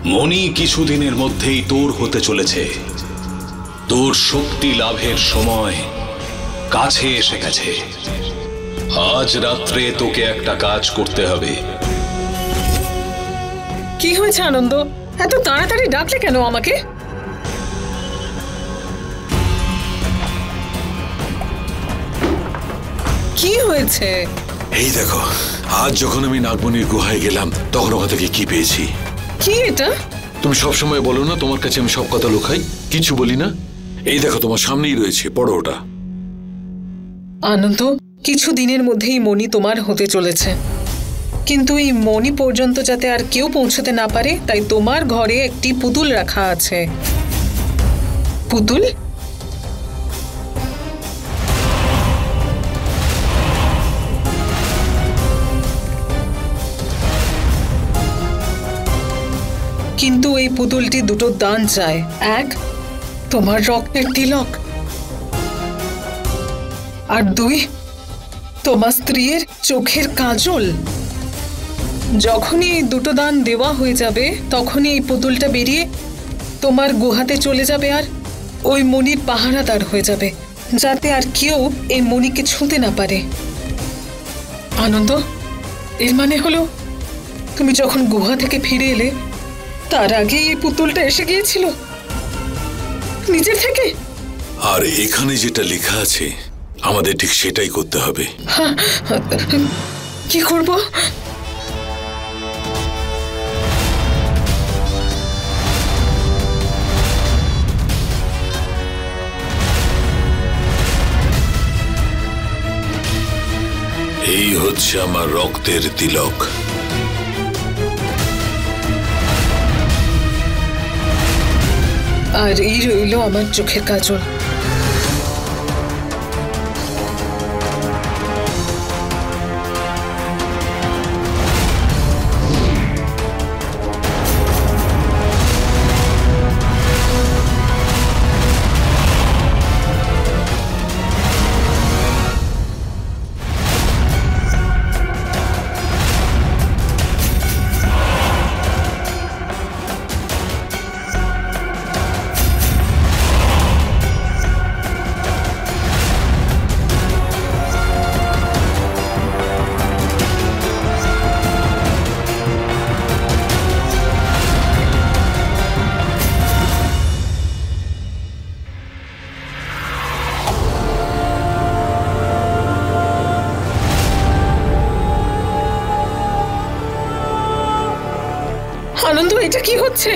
মণি কিছুদিনের মধ্যেই তোর হতে চলেছে। তোর শক্তি লাভের সময় কাছে এসে গেছে। আজ রাত্রে তোকে একটা কাজ করতে হবে। কি হয়েছে আনন্দ? এত তাড়াতাড়ি ডাকলে কেন আমাকে? কি হয়েছে? এই দেখো, আজ যখন আমি নাগমণির গুহায় গেলাম তখন ওখান থেকে কি পেয়েছি। কি এটা? তুমি সবসময় বলো না তোমার কাছে আমি সব কথা লুকাই, কিছু বলি না। এই দেখো তোমার সামনেই রয়েছে, পড়ো ওটা। আনন্দ, কিছু দিনের মধ্যেই মণি তোমার হতে চলেছে, কিন্তু এই মণি পর্যন্ত যাতে আর কেউ পৌঁছতে না পারে তাই তোমার ঘরে একটি পুতুল রাখা আছে। পুতুল? কিন্তু এই পুতুলটি দুটো দান চায়। এক, তোমার রক্তের তিলক, আর দুই, তোমার স্ত্রীর চোখের কাজল। যখনই এই দুটো দান দেওয়া হয়ে যাবে তখনই এই পুতুলটা বেরিয়ে তোমার গুহাতে চলে যাবে আর ওই মণির পাহারাদার হয়ে যাবে, যাতে আর কেউ এই মণিকে ছুঁতে না পারে। আনন্দ, এর মানে হলো তুমি যখন গুহা থেকে ফিরে এলে তার আগে এই পুতুলটা এসে গিয়েছিল নিজের থেকে। আর এখানে যেটা লেখা আছে আমাদের ঠিক সেটাই করতে হবে। কি করব? এই হচ্ছে আমার রক্তের তিলক। আর এই রইল আমার চোখের কাজল। আনন্দ, এটা কি হচ্ছে?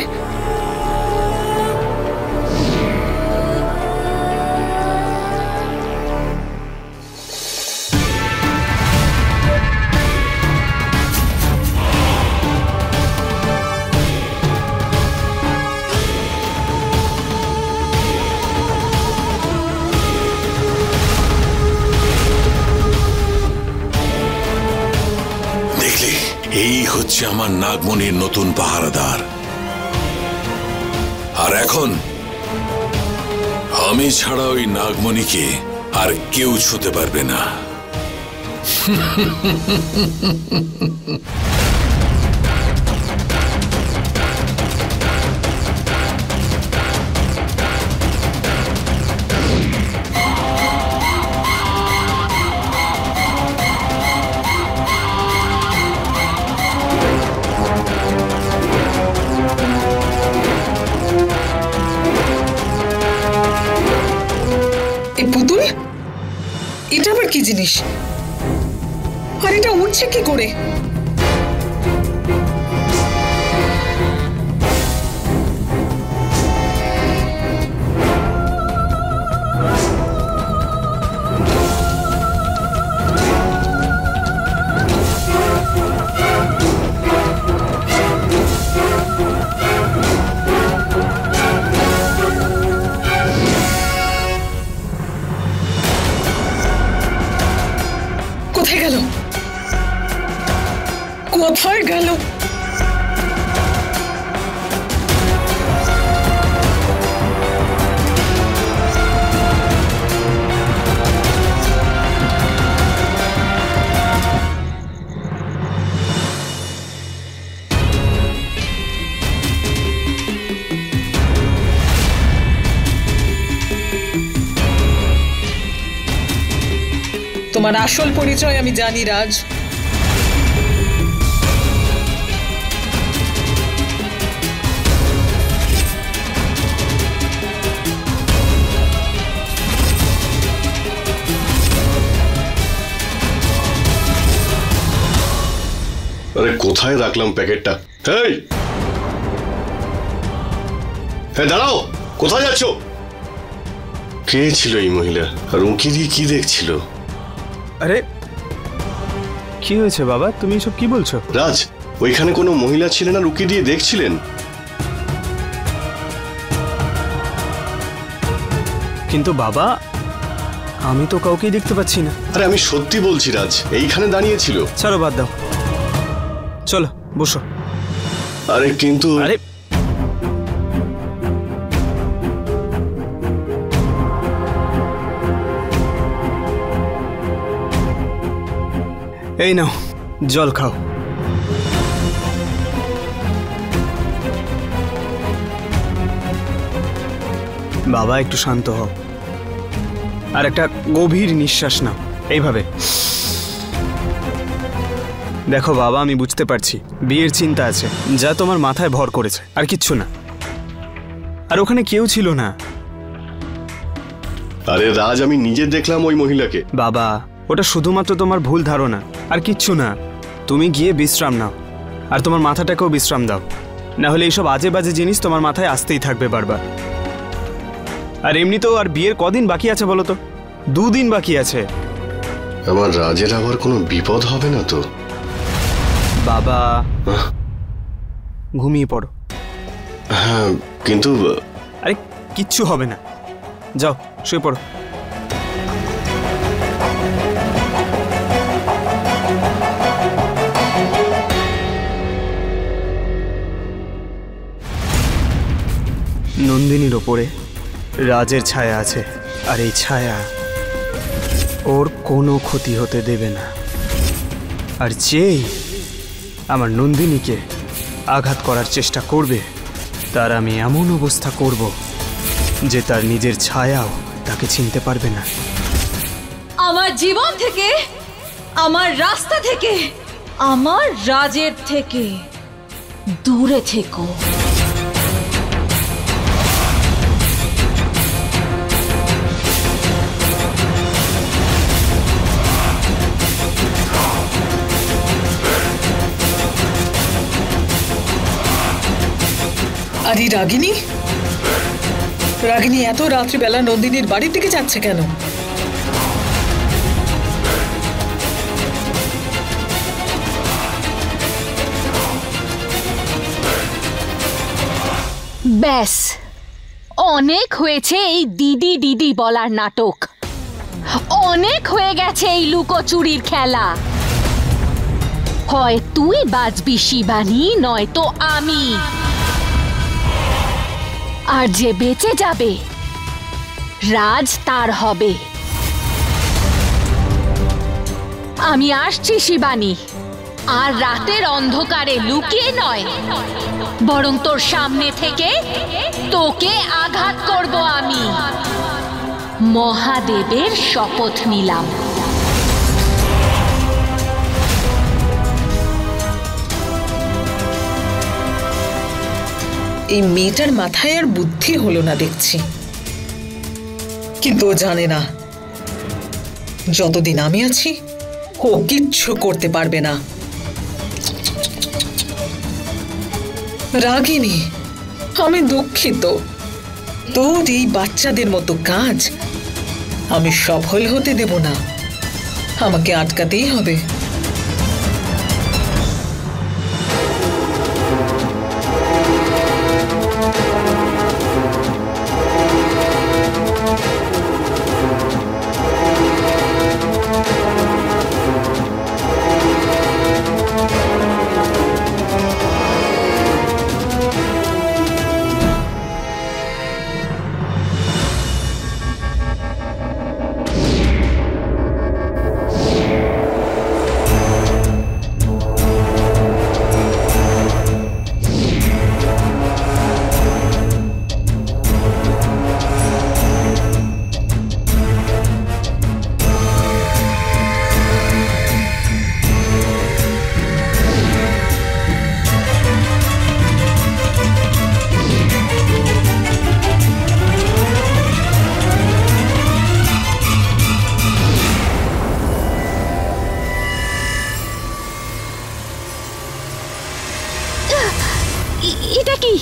এই হচ্ছে আমার নাগমণির নতুন পাহারাদার। আর এখন আমি ছাড়া ওই নাগমণিকে আর কেউ ছুঁতে পারবে না। পুতুল, এটা আবার কি জিনিস? আর এটা উঠছে কি করে? কোথায় গেল? কোথায় গেল? তোমার আসল পরিচয় আমি জানি রাজ। আরে কোথায় রাখলাম প্যাকেটটা? এই হ্যাঁ দাঁড়াও, কোথায় যাচ্ছ? কে ছিল এই মহিলা, আর উঁকি দিয়ে কি দেখছিল? আরে কি হয়েছে বাবা, তুমি সব কি বলছো? রাজ, ওইখানে কোনো মহিলা ছিলেন আর উঁকি দিয়ে দেখছিলেন। কিন্তু বাবা, আমি তো কাউকেই দেখতে পাচ্ছি না। আরে আমি সত্যি বলছি রাজ, এইখানে দাঁড়িয়েছিল। চলো বাদ দাও, চলো বসো। আরে কিন্তু আরে এই নাও জল খাও। বাবা একটু শান্ত হও, আর একটা গভীর নিঃশ্বাস নাও এইভাবে। দেখো বাবা, আমি বুঝতে পারছি বিয়ের চিন্তা আছে যা তোমার মাথায় ভর করেছে, আর কিচ্ছু না। আর ওখানে কেউ ছিল না। আরে রাজ, আমি নিজে দেখলাম ওই মহিলাকে। বাবা, ওটা শুধুমাত্র তোমার ভুল ধারণা, আর কিচ্ছু না। তুমি গিয়ে বিশ্রাম নাও, আর তোমার মাথাটাকেও বিশ্রাম দাও, না হলে এইসব আজে বাজে জিনিস তোমার মাথায় আসতেই থাকবে বারবার। আর এমনিতেও আর বিয়ের কদিন বাকি আছে বলো তো? 2 দিন বাকি আছে। আমার রাজের আবার কোনো বিপদ হবে না তো? বাবা ঘুমিয়ে পড়ো। হ্যাঁ কিন্তু আরে কিচ্ছু হবে না, যাও শুয়ে পড়ো। নন্দিনীর ওপরে রাজের ছায়া আছে, আর এই ছায়া ওর কোনো ক্ষতি হতে দেবে না। আর যেই আমার নন্দিনীকে আঘাত করার চেষ্টা করবে, তার আমি এমন অবস্থা করব যে তার নিজের ছায়াও তাকে চিনতে পারবে না। আমার জীবন থেকে, আমার রাস্তা থেকে, আমার রাজের থেকে দূরে থেকো। আরে রাগিনী, রাগিনী এত রাত্রিবেলা নন্দিনীর বাড়ির দিকে যাচ্ছে কেন? ব্যাস, অনেক হয়েছে এই দিদি দিদি বলার নাটক। অনেক হয়ে গেছে এই লুকোচুরির খেলা। হয় তুই বাঁচবি শিবানী, নয়তো আমি। আর যে বেঁচে যাবে, রাজ তার হবে। আমি আসছি শিবানী, আর রাতের অন্ধকারে লুকিয়ে নয়, বরং তোর সামনে থেকে তোকে আঘাত করব আমি। মহাদেবের শপথ নিলাম। এই মেয়েটার মাথায় আর বুদ্ধি হলো না দেখছি, কিন্তু ও জানে না যতদিন আমি আছি ও কিচ্ছু করতে পারবে না। রাগিনী, আমি দুঃখিত, তোর এই বাচ্চাদের মতো কাজ আমি সফল হতে দেব না। আমাকে আটকাতেই হবে। এটা কি?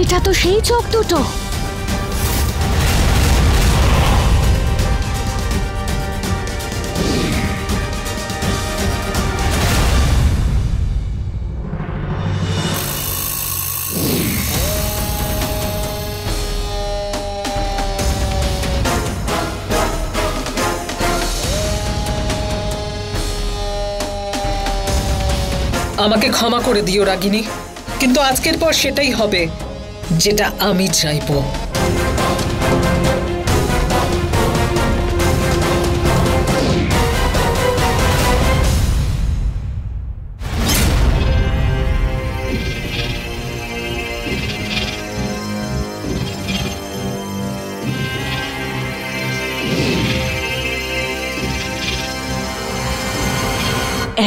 এটা তো সেই চোখ দুটো। আমাকে ক্ষমা করে দিও রাগিনী, কিন্তু আজকের পর সেটাই হবে যেটা আমি চাইবো।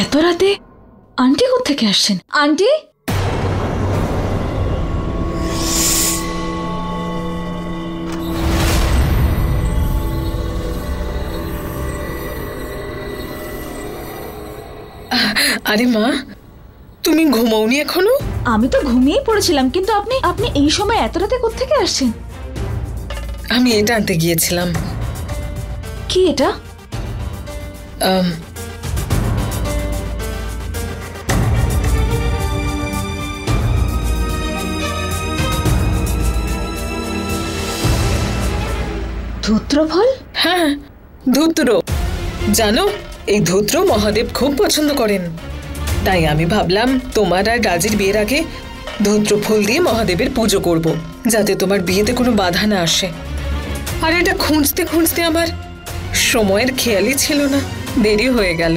এত রাতে আন্টি কোত্থেকে আসছেন? আন্টি, আরে মা, তুমি ঘুমাওনি এখনো? আমি তো ঘুমিয়েই পড়েছিলাম, কিন্তু আপনি আপনি এই সময় এত রাতে কোত্থেকে আসছেন? আমি এটা আনতে গিয়েছিলাম। কি এটা? ধূত্রফল? হ্যাঁ, ধূত্র। জানো, এই ধূত্র মহাদেব খুব পছন্দ করেন। তাই আমি ভাবলাম তোমার আর রাজের বিয়ের আগে ধূত্র ফুল দিয়ে মহাদেবের পুজো করব, যাতে তোমার বিয়েতে কোনো বাধা না আসে। আর এটা খুঁজতে খুঁজতে আমার সময়ের খেয়ালই ছিল না, দেরি হয়ে গেল।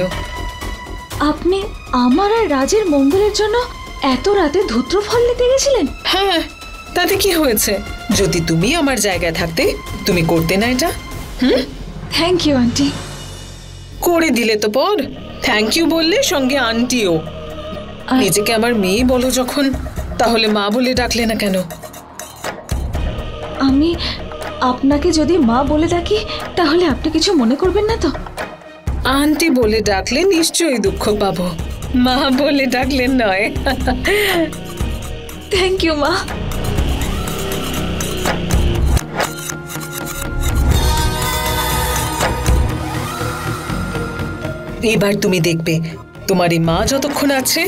আপনি আমার আর রাজের মঙ্গলের জন্য এত রাতে ধূত্রফল নিতে গেছিলেন? হ্যাঁ, তাতে কি হয়েছে? যদি তুমি আমার জায়গায় থাকতে, তুমি করতে না এটা? Thank you aunty. করে দিলে তো পর থ্যাংক ইউ বললে সঙ্গে আন্টিও। নিজেকে আমার মেয়ে বলো যখন, তাহলে মা বলে ডাকলে না কেন? আমি আপনাকে যদি মা বলে ডাকি তাহলে আপনি কিছু মনে করবেন না তো? আন্টি বলে ডাকলে নিশ্চয়ই দুঃখ পাবো, মা বলে ডাকলে নয়। থ্যাংক ইউ মা। এবার তুমি দেখবে তোমার এই মা যতক্ষণ আছে,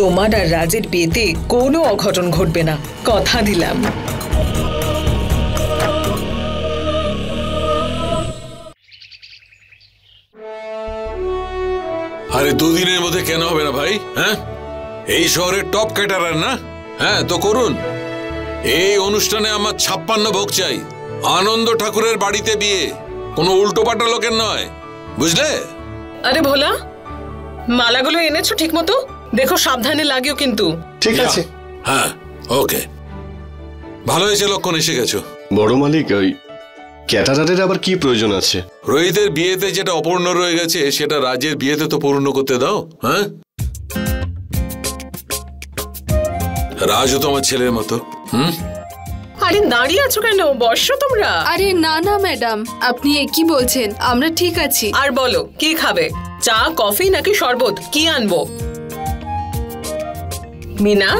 তোমার আর রাজের বিয়েতে কোনো অঘটন ঘটবে না, কথা দিলাম। আরে দুদিনের মধ্যে কেন হবে না ভাই? হ্যাঁ, এই শহরের টপ ক্যাটারার না? হ্যাঁ তো করুন। এই অনুষ্ঠানে আমার 56 ভোগ চাই। আনন্দ ঠাকুরের বাড়িতে বিয়ে, কোনো উল্টো পাল্টা লোকের নয়, বুঝলে? আরে ভোলা, মালাগুলো এনেছো ঠিক মতো? দেখো সাবধানে লাগিও কিন্তু। ঠিক আছে। হ্যাঁ, ওকে। ভালো হয়েছে লক্ষণ এসে গেছো। বড় মালিক, ওই ক্যাটারারের আবার কি প্রয়োজন আছে? রোহিতের বিয়েতে যেটা অপূর্ণ রয়ে গেছে সেটা রাজের বিয়েতে তো পূর্ণ করতে দাও। হ্যাঁ, রাজও তো আমার ছেলের মতো। আরে দাঁড়িয়ে আছো কেন? বসো তোমরা। আরে না না ম্যাডাম, আপনি কি বলছেন? আমরা ঠিক আছি। আর বলো, কি খাবে? চা, কফি নাকি শরবত? কি আনবো? মিনা,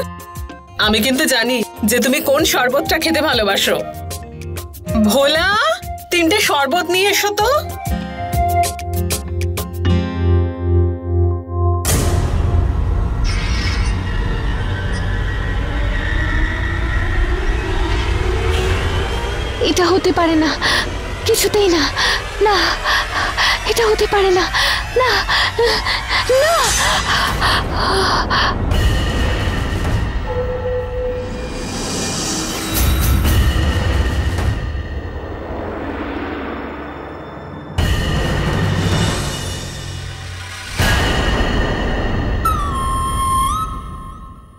আমি কিন্তু জানি যে তুমি কোন শরবতটা খেতে ভালোবাসো। ভোলা, 3টে শরবত নিয়ে এসো তো। এটা হতে পারে না, কিছুতেই না। না, এটা হতে পারে না। না, না।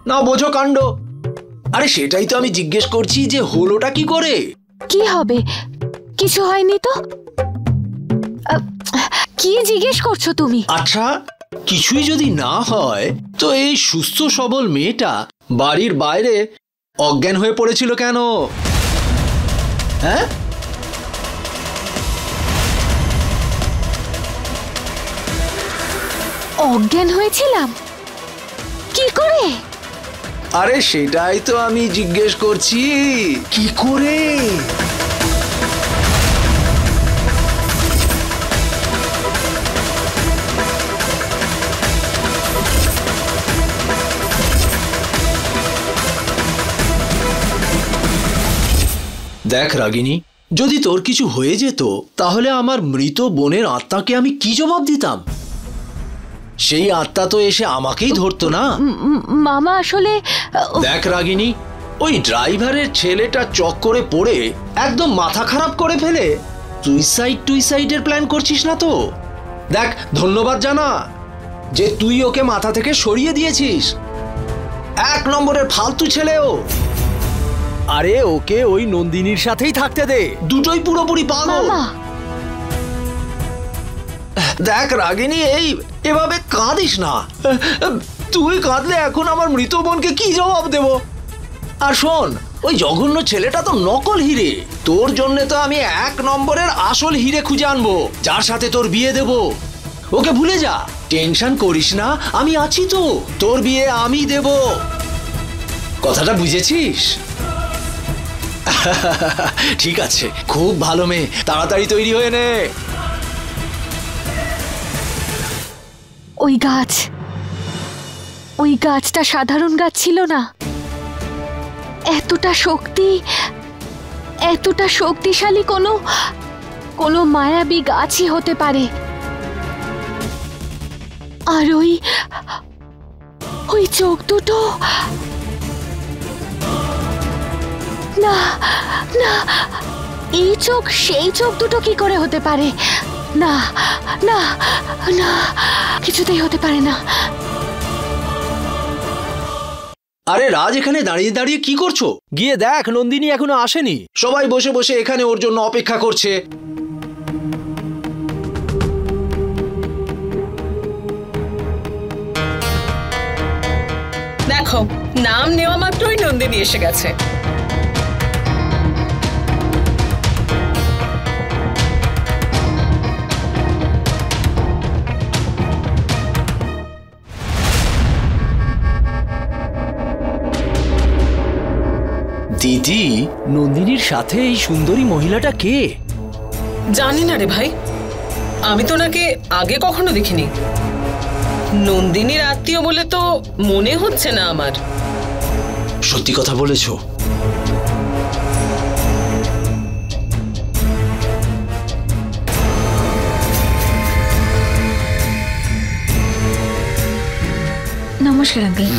না বোঝো কাণ্ড। আরে সেটাই তো আমি জিজ্ঞেস করছি যে হলোটা কি করে? কি হবে? কিছু হয়নি তো? কি জিজ্ঞেস করছো তুমি? আচ্ছা, কিছুই যদি না হয় তো এই সুস্থ সবল মেয়েটা বাড়ির বাইরে অজ্ঞান হয়ে পড়েছিল কেন? হ্যাঁ, অজ্ঞান হয়েছিলাম কি করে? আরে সেটাই তো আমি জিজ্ঞেস করছি, কি করে? দেখ রাগিনী, যদি তোর কিছু হয়ে যেত তাহলে আমার মৃত বোনের আত্মাকে আমি কি জবাব দিতাম? সেই আত্মা তো এসে আমাকেই ধরতো না। মামা আসলে দেখ রাগিনী, ওই ড্রাইভারের ছেলেটা চক্করে পড়ে একদম মাথা খারাপ করে ফেলে সুইসাইডের প্ল্যান করছিস না তো? দেখ, ধন্যবাদ জানা যে তুই ওকে মাথা থেকে সরিয়ে দিয়েছিস। 1 নম্বরের ফালতু ছেলেও। আরে ওকে ওই নন্দিনীর সাথেই থাকতে দে, দুটোই পুরোপুরি পাগল। দেখ রাগিনী, এভাবে কাঁদিস না। তুই কাঁদলে এখন আমার মৃত বোনকে কি জবাব দেব? আর শোন, ওই জঘন্য ছেলেটা তো নকল হিরে। তোর জন্য তো আমি 1 নম্বরের আসল হিরে খুঁজে আনবো, যার সাথে তোর বিয়ে দেব। ওকে ভুলে যা, টেনশন করিস না, আমি আছি তো। তোর বিয়ে আমি দেব, কথাটা বুঝেছিস? ঠিক আছে, খুব ভালো মেয়ে, তাড়াতাড়ি তৈরি হয়ে নে। ওই গাছটা সাধারণ গাছ ছিল না। এতটা শক্তিশালী কোনো মায়াবী গাছই হতে পারে। আর ওই চোখ দুটো, না না, এই চোখ সেই চোখ দুটো কি করে হতে পারে? না না না, কিছুতেই হতে পারে না। আরে রাজ, এখানে দাঁড়িয়ে দাঁড়িয়ে কি করছো? গিয়ে দেখ, নন্দিনী এখনো আসেনি। সবাই বসে বসে এখানে ওর জন্য অপেক্ষা করছে। দেখো, নাম নেওয়া মাত্রই নন্দিনী এসে গেছে। দিদি, নন্দিনীর সাথে এই সুন্দরী মহিলাটা কে? জানি না রে ভাই, আমি তো ওনাকে আগে কখনো দেখিনি। নন্দিনীর আত্মীয় বলে তো মনে হচ্ছে না আমার। সত্যি কথা বলেছো? নমস্কার আঙ্কেল।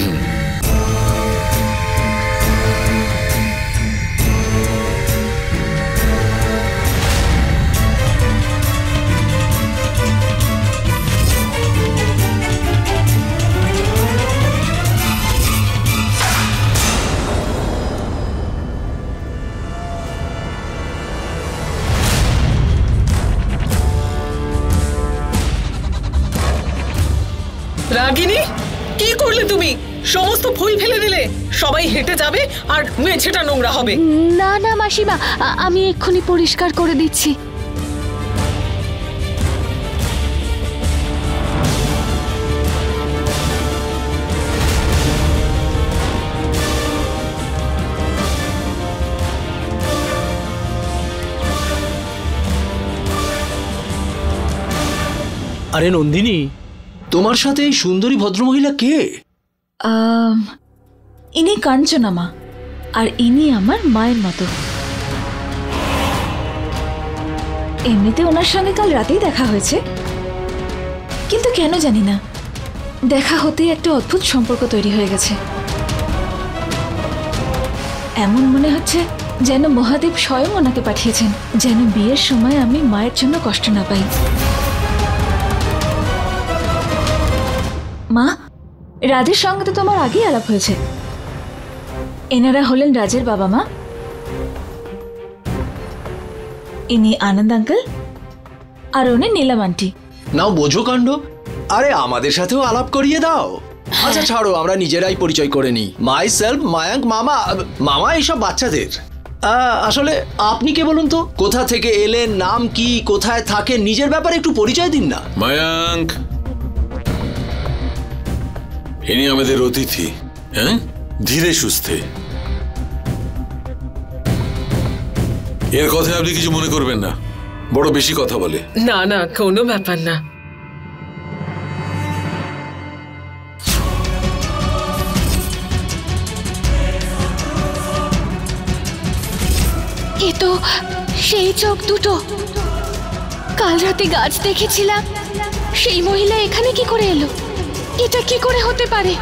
রাগিনী, কি করলে তুমি? সমস্ত ফুল ফেলে দিলে। সবাই হেঁটে যাবে আর মেঝেটা নোংরা হবে। না না মাসিমা, আমি এক্ষুনি পরিষ্কার করে দিচ্ছি। আরে নন্দিনী, তোমার সাথে এই সুন্দরী ভদ্রমহিলা কে? ইনি কাঞ্চনা মা, আর ইনি আমার মায়ের মতো। এমনিতে ওনার সঙ্গে কাল রাতেই দেখা হয়েছে, কিন্তু কেন জানি না, দেখা হতেই একটা অদ্ভুত সম্পর্ক তৈরি হয়ে গেছে। এমন মনে হচ্ছে যেন মহাদেব স্বয়ং ওনাকে পাঠিয়েছেন, যেন বিয়ের সময় আমি মায়ের জন্য কষ্ট না পাই। মা, রাজের সঙ্গে তো তোমার আগেই আলাপ হয়েছে। এনারা হলেন রাজের বাবা মা। ইনি আনন্দ আঙ্কেল, আর উনি নীলাম আন্টি। নাও বোঝো কাণ্ড। আরে আমাদের সাথেও আলাপ করিয়ে দাও। আচ্ছা ছাড়ো, আমরা নিজেরাই পরিচয় করে নিই। মাই সেলফ মায়াঙ্ক, মামা। মামা এইসব বাচ্চাদের। আসলে আপনি কে বলুন তো? কোথা থেকে এলেন, নাম কি, কোথায় থাকেন, নিজের ব্যাপারে একটু পরিচয় দিন না। মায়াঙ্ক, ইনি আমাদের অতিথি। হ্যাঁ, ধীরে সুস্থে। এর কথায় আপনি কিছু মনে করবেন না, বড় বেশি কথা বলে। না না, কোনো ব্যাপার না। এ তো সেই চোখ দুটো। কাল রাতে গাছ দেখেছিলাম, সেই মহিলা এখানে কি করে এলো? এটা কি করে হতে পারে?